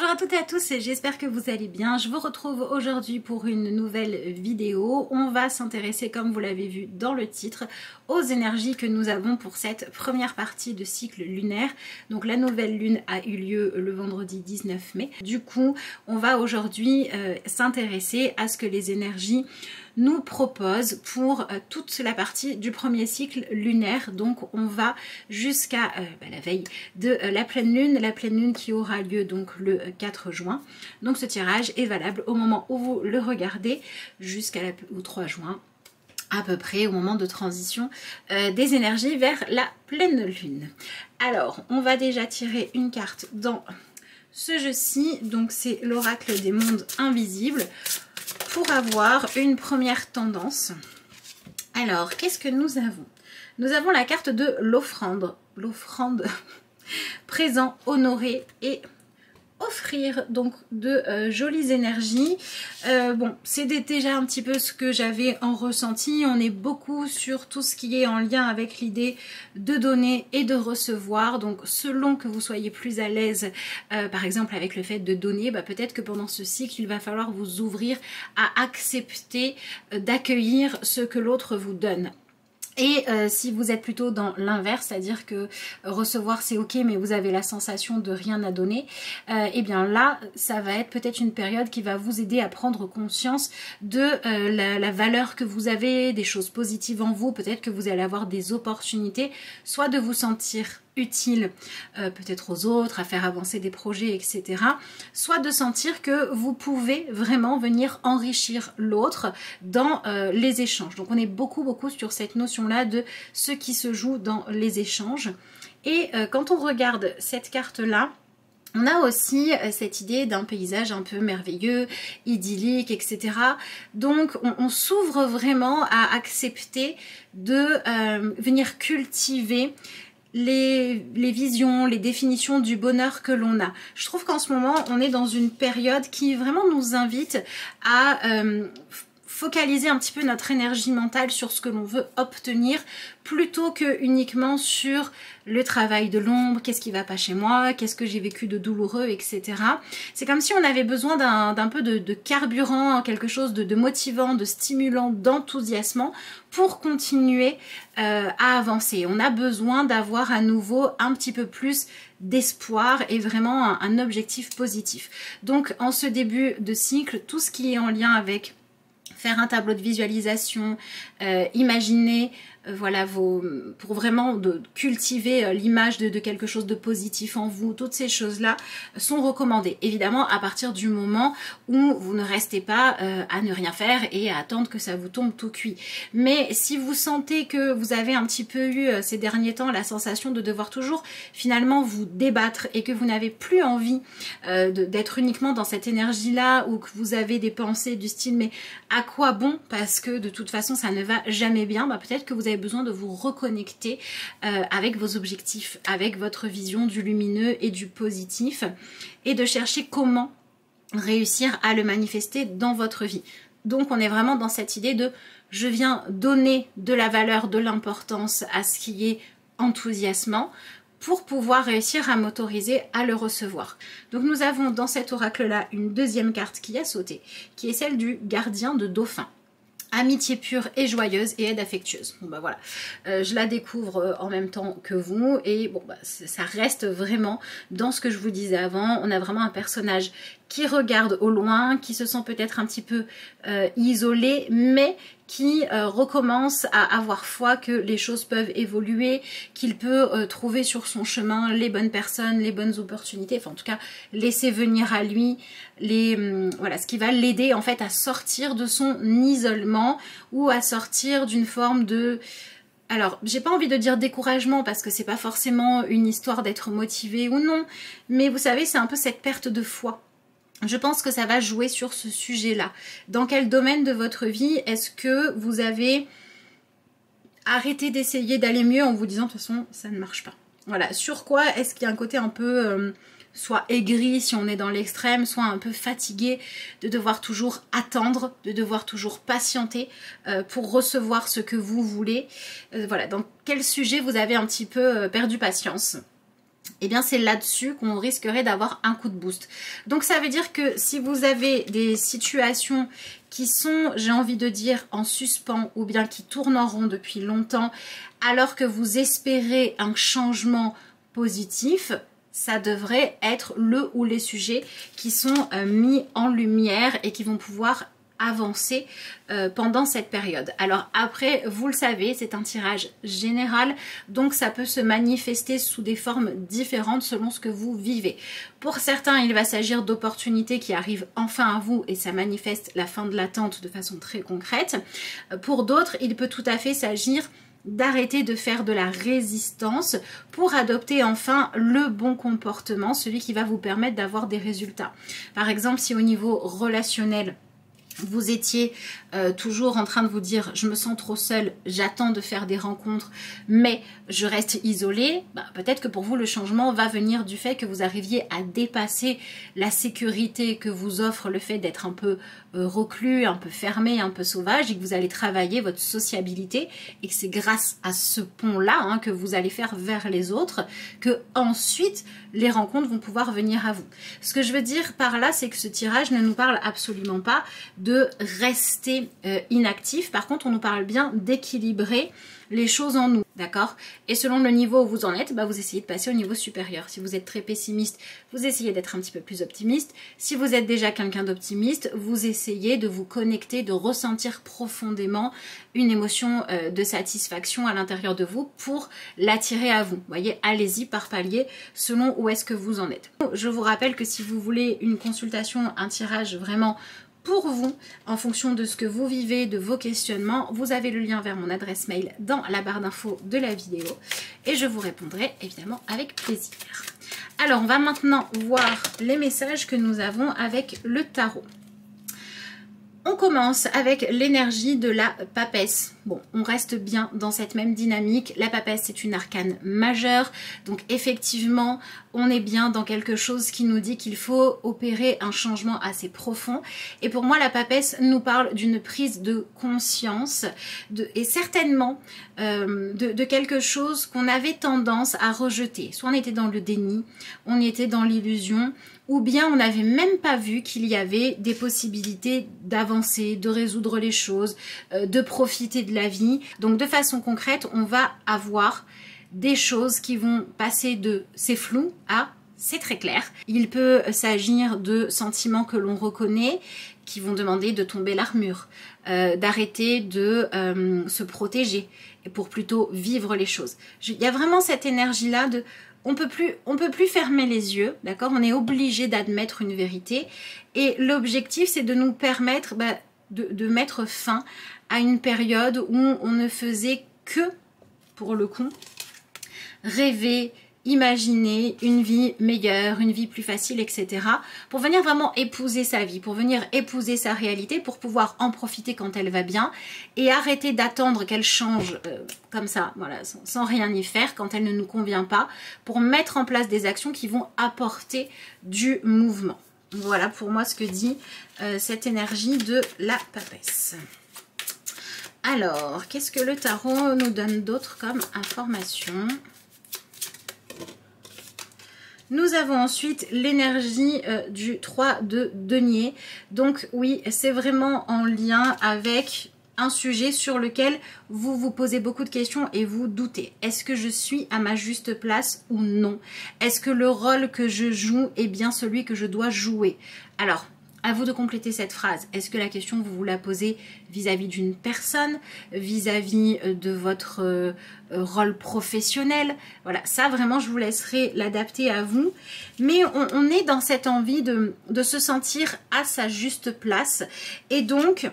Bonjour à toutes et à tous, j'espère que vous allez bien. Je vous retrouve aujourd'hui pour une nouvelle vidéo. On va s'intéresser, comme vous l'avez vu dans le titre, aux énergies que nous avons pour cette première partie de cycle lunaire. Donc la nouvelle lune a eu lieu le vendredi 19 mai. Du coup, on va aujourd'hui s'intéresser à ce que les énergies nous propose pour toute la partie du premier cycle lunaire. Donc on va jusqu'à la veille de la pleine lune qui aura lieu donc le 4 juin. Donc ce tirage est valable au moment où vous le regardez au 3 juin à peu près, au moment de transition des énergies vers la pleine lune. Alors on va déjà tirer une carte dans ce jeu-ci, donc c'est l'oracle des mondes invisibles, pour avoir une première tendance. Alors, qu'est-ce que nous avons? Nous avons la carte de l'offrande. L'offrande, présent, honorer et offrir donc de jolies énergies. Bon, c'est déjà un petit peu ce que j'avais en ressenti. On est beaucoup sur tout ce qui est en lien avec l'idée de donner et de recevoir. Donc selon que vous soyez plus à l'aise par exemple avec le fait de donner, peut-être que pendant ce cycle il va falloir vous ouvrir à accepter d'accueillir ce que l'autre vous donne. Et si vous êtes plutôt dans l'inverse, c'est-à-dire que recevoir c'est ok mais vous avez la sensation de rien à donner, et bien là ça va être peut-être une période qui va vous aider à prendre conscience de la valeur que vous avez, des choses positives en vous. Peut-être que vous allez avoir des opportunités, soit de vous sentir utile peut-être aux autres, à faire avancer des projets, etc. Soit de sentir que vous pouvez vraiment venir enrichir l'autre dans les échanges. Donc on est beaucoup sur cette notion-là de ce qui se joue dans les échanges. Et quand on regarde cette carte-là, on a aussi cette idée d'un paysage un peu merveilleux, idyllique, etc. Donc on s'ouvre vraiment à accepter de venir cultiver les visions, les définitions du bonheur que l'on a. Je trouve qu'en ce moment, on est dans une période qui vraiment nous invite à focaliser un petit peu notre énergie mentale sur ce que l'on veut obtenir plutôt que uniquement sur le travail de l'ombre, qu'est-ce qui va pas chez moi, qu'est-ce que j'ai vécu de douloureux, etc. C'est comme si on avait besoin d'un peu de carburant, quelque chose de motivant, de stimulant, d'enthousiasmant pour continuer à avancer. On a besoin d'avoir à nouveau un petit peu plus d'espoir et vraiment un objectif positif. Donc en ce début de cycle, tout ce qui est en lien avec faire un tableau de visualisation, imaginer voilà pour vraiment cultiver l'image de quelque chose de positif en vous, toutes ces choses-là sont recommandées. Évidemment à partir du moment où vous ne restez pas à ne rien faire et à attendre que ça vous tombe tout cuit. Mais si vous sentez que vous avez un petit peu eu ces derniers temps la sensation de devoir toujours finalement vous débattre et que vous n'avez plus envie d'être uniquement dans cette énergie-là, ou que vous avez des pensées du style mais à quoi bon, parce que de toute façon ça ne va jamais bien, peut-être que vous avez besoin de vous reconnecter avec vos objectifs, avec votre vision du lumineux et du positif, et de chercher comment réussir à le manifester dans votre vie. Donc on est vraiment dans cette idée de je viens donner de la valeur, de l'importance à ce qui est enthousiasmant pour pouvoir réussir à m'autoriser à le recevoir. Donc nous avons dans cet oracle-là une deuxième carte qui a sauté, qui est celle du gardien de dauphin. Amitié pure et joyeuse et aide affectueuse. Bon voilà, je la découvre en même temps que vous, et bon ça reste vraiment dans ce que je vous disais avant. On a vraiment un personnage qui regarde au loin, qui se sent peut-être un petit peu isolé, mais qui recommence à avoir foi que les choses peuvent évoluer, qu'il peut trouver sur son chemin les bonnes personnes, les bonnes opportunités, enfin en tout cas laisser venir à lui voilà, ce qui va l'aider en fait à sortir de son isolement, ou à sortir d'une forme de... Alors, j'ai pas envie de dire découragement parce que c'est pas forcément une histoire d'être motivé ou non, mais vous savez, c'est un peu cette perte de foi. Je pense que ça va jouer sur ce sujet-là. Dans quel domaine de votre vie est-ce que vous avez arrêté d'essayer d'aller mieux en vous disant de toute façon ça ne marche pas? Voilà, sur quoi est-ce qu'il y a un côté un peu soit aigri si on est dans l'extrême, soit un peu fatigué de devoir toujours attendre, de devoir toujours patienter pour recevoir ce que vous voulez. Voilà, dans quel sujet vous avez un petit peu perdu patience? eh bien c'est là-dessus qu'on risquerait d'avoir un coup de boost. Donc ça veut dire que si vous avez des situations qui sont, j'ai envie de dire, en suspens ou bien qui tournent en rond depuis longtemps, alors que vous espérez un changement positif, ça devrait être le ou les sujets qui sont mis en lumière et qui vont pouvoir avancer pendant cette période. Alors après, vous le savez, c'est un tirage général, donc ça peut se manifester sous des formes différentes selon ce que vous vivez. Pour certains, il va s'agir d'opportunités qui arrivent enfin à vous et ça manifeste la fin de l'attente de façon très concrète. Pour d'autres, il peut tout à fait s'agir d'arrêter de faire de la résistance pour adopter enfin le bon comportement, celui qui va vous permettre d'avoir des résultats. Par exemple, si au niveau relationnel, vous étiez toujours en train de vous dire je me sens trop seule, j'attends de faire des rencontres mais je reste isolée, peut-être que pour vous le changement va venir du fait que vous arriviez à dépasser la sécurité que vous offre le fait d'être un peu reclus, un peu fermé, un peu sauvage et que vous allez travailler votre sociabilité et que c'est grâce à ce pont-là que vous allez faire vers les autres que ensuite les rencontres vont pouvoir venir à vous. Ce que je veux dire par là, c'est que ce tirage ne nous parle absolument pas de rester inactif. Par contre, on nous parle bien d'équilibrer les choses en nous, d'accord? Et selon le niveau où vous en êtes, vous essayez de passer au niveau supérieur. Si vous êtes très pessimiste, vous essayez d'être un petit peu plus optimiste. Si vous êtes déjà quelqu'un d'optimiste, vous essayez de vous connecter, de ressentir profondément une émotion de satisfaction à l'intérieur de vous pour l'attirer à vous. Vous voyez, allez-y par palier selon où est-ce que vous en êtes. Je vous rappelle que si vous voulez une consultation, un tirage vraiment pour vous, en fonction de ce que vous vivez, de vos questionnements, vous avez le lien vers mon adresse mail dans la barre d'infos de la vidéo et je vous répondrai évidemment avec plaisir. Alors, on va maintenant voir les messages que nous avons avec le tarot. On commence avec l'énergie de la papesse. Bon, on reste bien dans cette même dynamique. La papesse, c'est une arcane majeure. Donc effectivement, on est bien dans quelque chose qui nous dit qu'il faut opérer un changement assez profond. Et pour moi, la papesse nous parle d'une prise de conscience et certainement de quelque chose qu'on avait tendance à rejeter. Soit on était dans le déni, on était dans l'illusion, ou bien on n'avait même pas vu qu'il y avait des possibilités d'avancer, de résoudre les choses, de profiter de la vie. Donc de façon concrète, on va avoir des choses qui vont passer de c'est flou à c'est très clair. Il peut s'agir de sentiments que l'on reconnaît, qui vont demander de tomber l'armure, d'arrêter de se protéger, et pour plutôt vivre les choses. Il y a vraiment cette énergie-là de... On peut plus fermer les yeux, d'accord? On est obligé d'admettre une vérité. Et l'objectif, c'est de nous permettre de mettre fin à une période où on ne faisait que, pour le coup, rêver, imaginer une vie meilleure, une vie plus facile, etc. Pour venir vraiment épouser sa vie, pour venir épouser sa réalité, pour pouvoir en profiter quand elle va bien et arrêter d'attendre qu'elle change comme ça, voilà, sans rien y faire quand elle ne nous convient pas, pour mettre en place des actions qui vont apporter du mouvement. Voilà pour moi ce que dit cette énergie de la papesse. Alors, qu'est-ce que le tarot nous donne d'autre comme information ? Nous avons ensuite l'énergie du 3 de denier. Donc oui, c'est vraiment en lien avec un sujet sur lequel vous vous posez beaucoup de questions et vous doutez. Est-ce que je suis à ma juste place ou non? Est-ce que le rôle que je joue est bien celui que je dois jouer? Alors, à vous de compléter cette phrase. Est-ce que la question, vous vous la posez vis-à-vis d'une personne, vis-à-vis de votre rôle professionnel? Voilà, ça vraiment, je vous laisserai l'adapter à vous. Mais on est dans cette envie de se sentir à sa juste place. Et donc...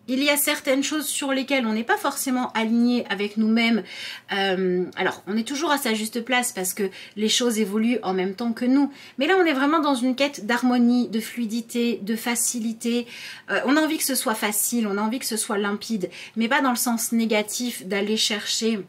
il y a certaines choses sur lesquelles on n'est pas forcément aligné avec nous-mêmes. Alors, on est toujours à sa juste place parce que les choses évoluent en même temps que nous. Mais là, on est vraiment dans une quête d'harmonie, de fluidité, de facilité. On a envie que ce soit facile, on a envie que ce soit limpide, mais pas dans le sens négatif d'aller chercher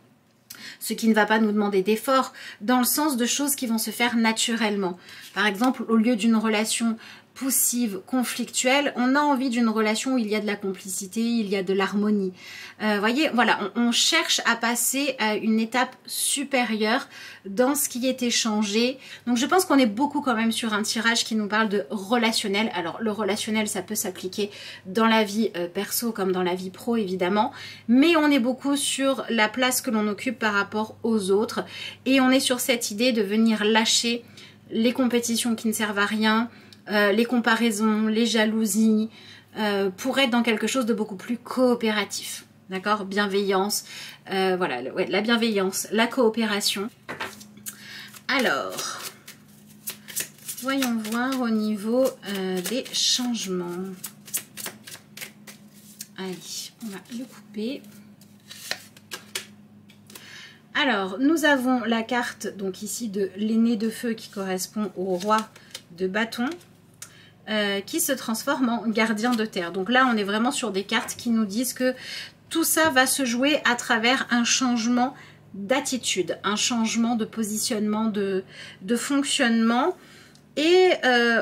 ce qui ne va pas nous demander d'effort, dans le sens de choses qui vont se faire naturellement. Par exemple, au lieu d'une relation poussive, conflictuelle. On a envie d'une relation où il y a de la complicité, il y a de l'harmonie. Voyez, voilà, on cherche à passer à une étape supérieure dans ce qui est échangé. Donc je pense qu'on est beaucoup quand même sur un tirage qui nous parle de relationnel. Alors le relationnel, ça peut s'appliquer dans la vie perso comme dans la vie pro évidemment, mais on est beaucoup sur la place que l'on occupe par rapport aux autres et on est sur cette idée de venir lâcher les compétitions qui ne servent à rien, les comparaisons, les jalousies, pour être dans quelque chose de beaucoup plus coopératif. D'accord? Bienveillance, voilà, ouais, la bienveillance, la coopération. Alors, voyons voir au niveau des changements. Allez, on va le couper. Alors, nous avons la carte, donc ici, de l'aîné de feu qui correspond au roi de bâton, qui se transforme en gardien de terre. Donc là, on est vraiment sur des cartes qui nous disent que tout ça va se jouer à travers un changement d'attitude, un changement de positionnement, de fonctionnement. Et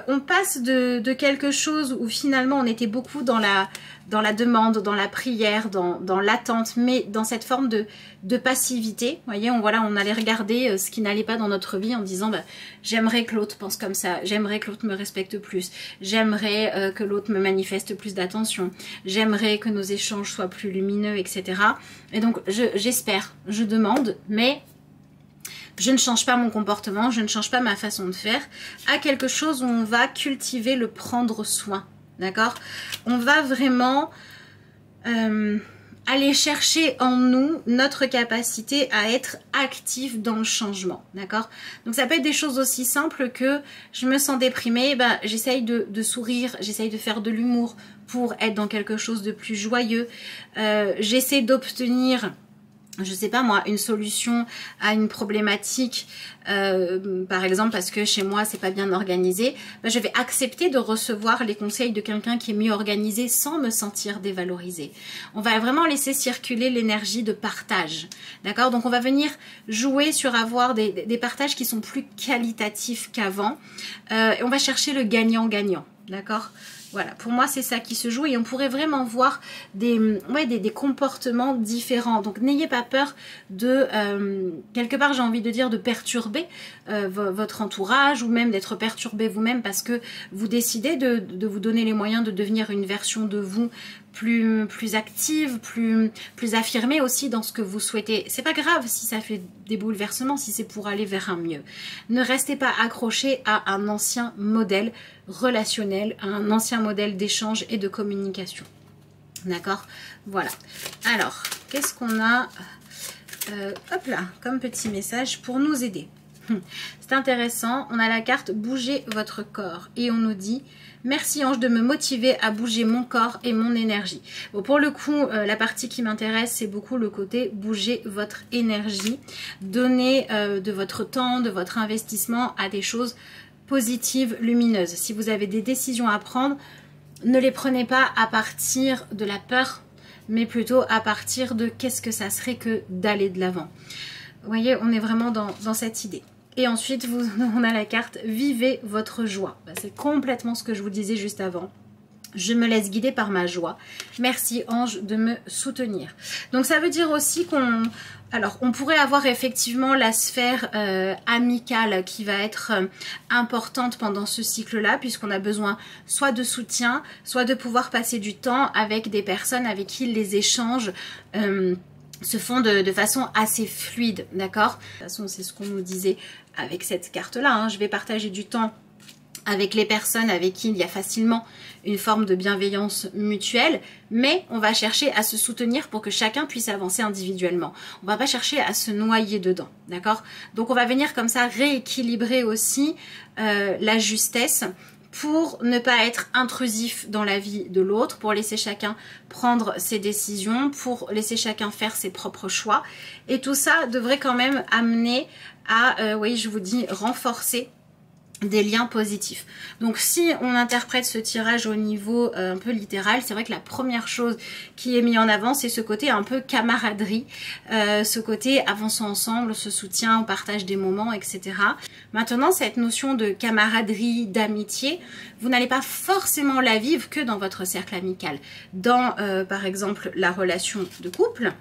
on passe de quelque chose où finalement on était beaucoup dans la demande, dans la prière, dans l'attente, mais dans cette forme de passivité. Vous voyez, on allait regarder ce qui n'allait pas dans notre vie en disant bah, j'aimerais que l'autre pense comme ça, j'aimerais que l'autre me respecte plus, j'aimerais que l'autre me manifeste plus d'attention, j'aimerais que nos échanges soient plus lumineux, etc. Et donc j'espère, je demande, mais je ne change pas mon comportement, je ne change pas ma façon de faire, à quelque chose où on va cultiver le prendre soin, d'accord? On va vraiment aller chercher en nous notre capacité à être actif dans le changement, d'accord? Donc ça peut être des choses aussi simples que je me sens déprimée, ben, j'essaye de sourire, j'essaye de faire de l'humour pour être dans quelque chose de plus joyeux, j'essaie d'obtenir, je sais pas moi, une solution à une problématique, par exemple parce que chez moi c'est pas bien organisé, ben je vais accepter de recevoir les conseils de quelqu'un qui est mieux organisé sans me sentir dévalorisée. On va vraiment laisser circuler l'énergie de partage, d'accord? Donc on va venir jouer sur avoir des partages qui sont plus qualitatifs qu'avant, et on va chercher le gagnant-gagnant, d'accord? Voilà, pour moi c'est ça qui se joue et on pourrait vraiment voir des comportements différents. Donc n'ayez pas peur de, quelque part j'ai envie de dire, de perturber votre entourage ou même d'être perturbé vous-même parce que vous décidez de vous donner les moyens de devenir une version de vous plus active, plus affirmée aussi dans ce que vous souhaitez. C'est pas grave si ça fait des bouleversements, si c'est pour aller vers un mieux. Ne restez pas accroché à un ancien modèle relationnel, à un ancien modèle d'échange et de communication. D'accord? Voilà. Alors, qu'est-ce qu'on a hop là, comme petit message pour nous aider? C'est intéressant, on a la carte bouger votre corps et on nous dit merci ange de me motiver à bouger mon corps et mon énergie. Bon, pour le coup, la partie qui m'intéresse, c'est beaucoup le côté bouger votre énergie, donner de votre temps, de votre investissement à des choses positives, lumineuses. Si vous avez des décisions à prendre, ne les prenez pas à partir de la peur, mais plutôt à partir de qu'est-ce que ça serait que d'aller de l'avant. Vous voyez, on est vraiment dans cette idée. Et ensuite, on a la carte « Vivez votre joie ». C'est complètement ce que je vous disais juste avant. Je me laisse guider par ma joie. Merci ange de me soutenir. Donc ça veut dire aussi on pourrait avoir effectivement la sphère amicale qui va être importante pendant ce cycle-là, puisqu'on a besoin soit de soutien, soit de pouvoir passer du temps avec des personnes avec qui les échanges se font de façon assez fluide, d'accord? De toute façon, c'est ce qu'on nous disait avec cette carte-là, hein. Je vais partager du temps avec les personnes avec qui il y a facilement une forme de bienveillance mutuelle, mais on va chercher à se soutenir pour que chacun puisse avancer individuellement. On va pas chercher à se noyer dedans, d'accord? Donc on va venir comme ça rééquilibrer aussi la justesse pour ne pas être intrusif dans la vie de l'autre, pour laisser chacun prendre ses décisions, pour laisser chacun faire ses propres choix. Et tout ça devrait quand même amener à, oui, je vous dis, renforcer des liens positifs. Donc si on interprète ce tirage au niveau un peu littéral, c'est vrai que la première chose qui est mise en avant, c'est ce côté un peu camaraderie, ce côté avançons ensemble, ce soutien, on partage des moments, etc. Maintenant, cette notion de camaraderie, d'amitié, vous n'allez pas forcément la vivre que dans votre cercle amical. Dans, par exemple, la relation de couple,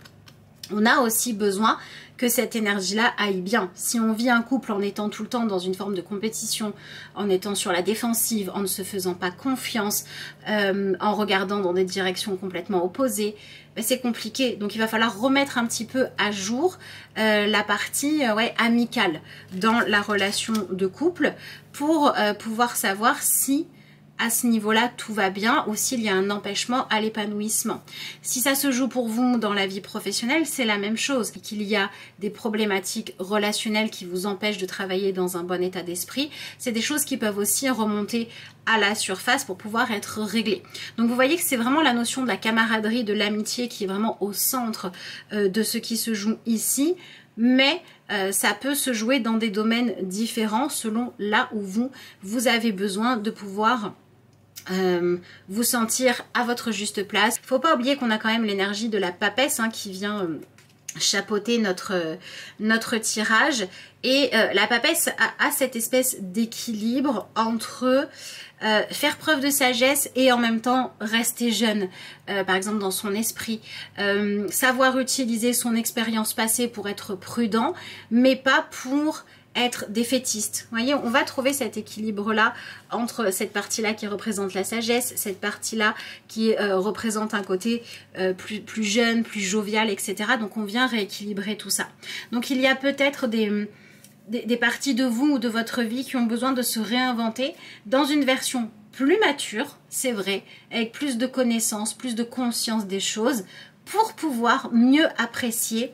on a aussi besoin que cette énergie-là aille bien. Si on vit un couple en étant tout le temps dans une forme de compétition, en étant sur la défensive, en ne se faisant pas confiance, en regardant dans des directions complètement opposées, ben c'est compliqué. Donc il va falloir remettre un petit peu à jour la partie amicale dans la relation de couple pour pouvoir savoir si à ce niveau-là, tout va bien ou s'il y a un empêchement à l'épanouissement. Si ça se joue pour vous dans la vie professionnelle, c'est la même chose. Qu'il y a des problématiques relationnelles qui vous empêchent de travailler dans un bon état d'esprit, c'est des choses qui peuvent aussi remonter à la surface pour pouvoir être réglées. Donc vous voyez que c'est vraiment la notion de la camaraderie, de l'amitié qui est vraiment au centre de ce qui se joue ici. Mais ça peut se jouer dans des domaines différents selon là où vous avez besoin de pouvoir vous sentir à votre juste place. Faut pas oublier qu'on a quand même l'énergie de la papesse qui vient chapeauter notre tirage. Et la papesse a cette espèce d'équilibre entre faire preuve de sagesse et en même temps rester jeune, par exemple dans son esprit, savoir utiliser son expérience passée pour être prudent, mais pas pour être défaitiste. Vous voyez, on va trouver cet équilibre-là entre cette partie-là qui représente la sagesse, cette partie-là qui représente un côté plus jeune, plus jovial, etc. Donc on vient rééquilibrer tout ça. Donc il y a peut-être des parties de vous ou de votre vie qui ont besoin de se réinventer dans une version plus mature, c'est vrai, avec plus de connaissances, plus de conscience des choses, pour pouvoir mieux apprécier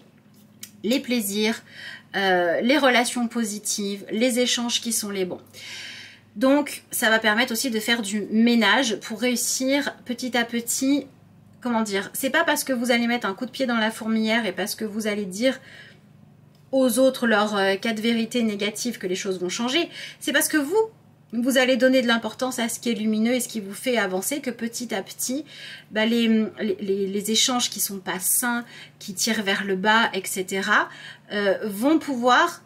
les plaisirs, les relations positives, les échanges qui sont les bons. Donc ça va permettre aussi de faire du ménage pour réussir petit à petit, comment dire, c'est pas parce que vous allez mettre un coup de pied dans la fourmilière et parce que vous allez dire aux autres leurs cas de vérité négatives que les choses vont changer, c'est parce que vous allez donner de l'importance à ce qui est lumineux et ce qui vous fait avancer, que petit à petit, bah les échanges qui sont pas sains, qui tirent vers le bas, etc., vont pouvoir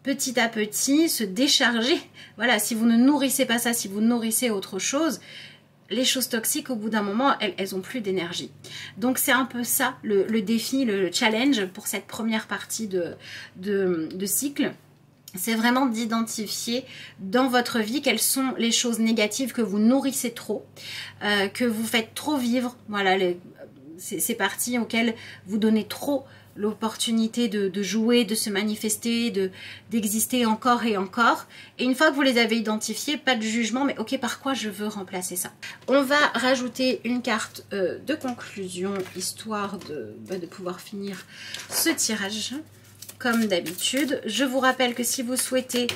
petit à petit se décharger. Voilà, si vous ne nourrissez pas ça, si vous nourrissez autre chose, les choses toxiques, au bout d'un moment, elles ont plus d'énergie. Donc c'est un peu ça, le défi, le challenge pour cette première partie de cycle. C'est vraiment d'identifier dans votre vie quelles sont les choses négatives que vous nourrissez trop, que vous faites trop vivre. Voilà, ces parties auxquelles vous donnez trop l'opportunité de jouer, de se manifester, d'exister encore et encore. Et une fois que vous les avez identifiées, pas de jugement, mais ok, par quoi je veux remplacer ça? On va rajouter une carte de conclusion, histoire de pouvoir finir ce tirage. Comme d'habitude, je vous rappelle que si vous souhaitez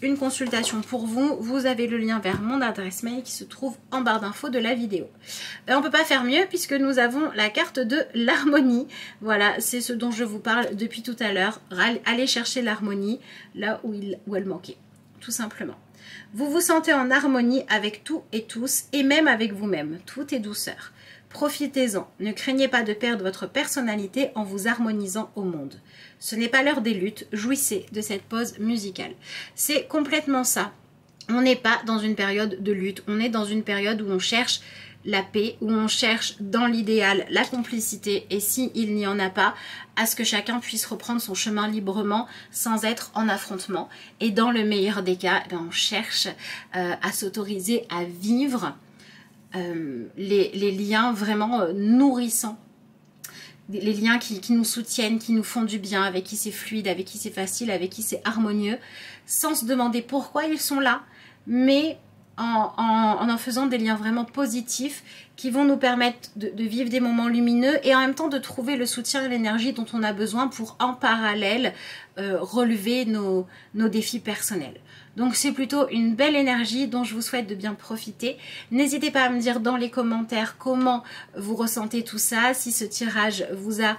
une consultation pour vous, vous avez le lien vers mon adresse mail qui se trouve en barre d'infos de la vidéo. On ne peut pas faire mieux puisque nous avons la carte de l'harmonie. Voilà, c'est ce dont je vous parle depuis tout à l'heure. Allez chercher l'harmonie là où elle manquait, tout simplement. Vous vous sentez en harmonie avec tout et tous et même avec vous-même. Tout est douceur. Profitez-en, ne craignez pas de perdre votre personnalité en vous harmonisant au monde. Ce n'est pas l'heure des luttes, jouissez de cette pause musicale. C'est complètement ça. On n'est pas dans une période de lutte, on est dans une période où on cherche la paix, où on cherche dans l'idéal la complicité et s'il n'y en a pas, à ce que chacun puisse reprendre son chemin librement sans être en affrontement. Et dans le meilleur des cas, on cherche à s'autoriser à vivre les liens vraiment nourrissants, les liens qui nous soutiennent, qui nous font du bien, avec qui c'est fluide, avec qui c'est facile, avec qui c'est harmonieux, sans se demander pourquoi ils sont là, mais en faisant des liens vraiment positifs qui vont nous permettre de vivre des moments lumineux et en même temps de trouver le soutien et l'énergie dont on a besoin pour en parallèle relever nos défis personnels. Donc c'est plutôt une belle énergie dont je vous souhaite de bien profiter. N'hésitez pas à me dire dans les commentaires comment vous ressentez tout ça, si ce tirage vous a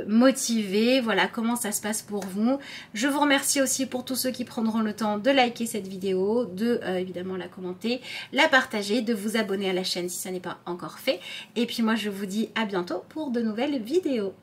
motivé, voilà comment ça se passe pour vous. Je vous remercie aussi pour tous ceux qui prendront le temps de liker cette vidéo, de évidemment la commenter, la partager, de vous abonner à la chaîne si ça n'est pas encore fait. Et puis moi je vous dis à bientôt pour de nouvelles vidéos.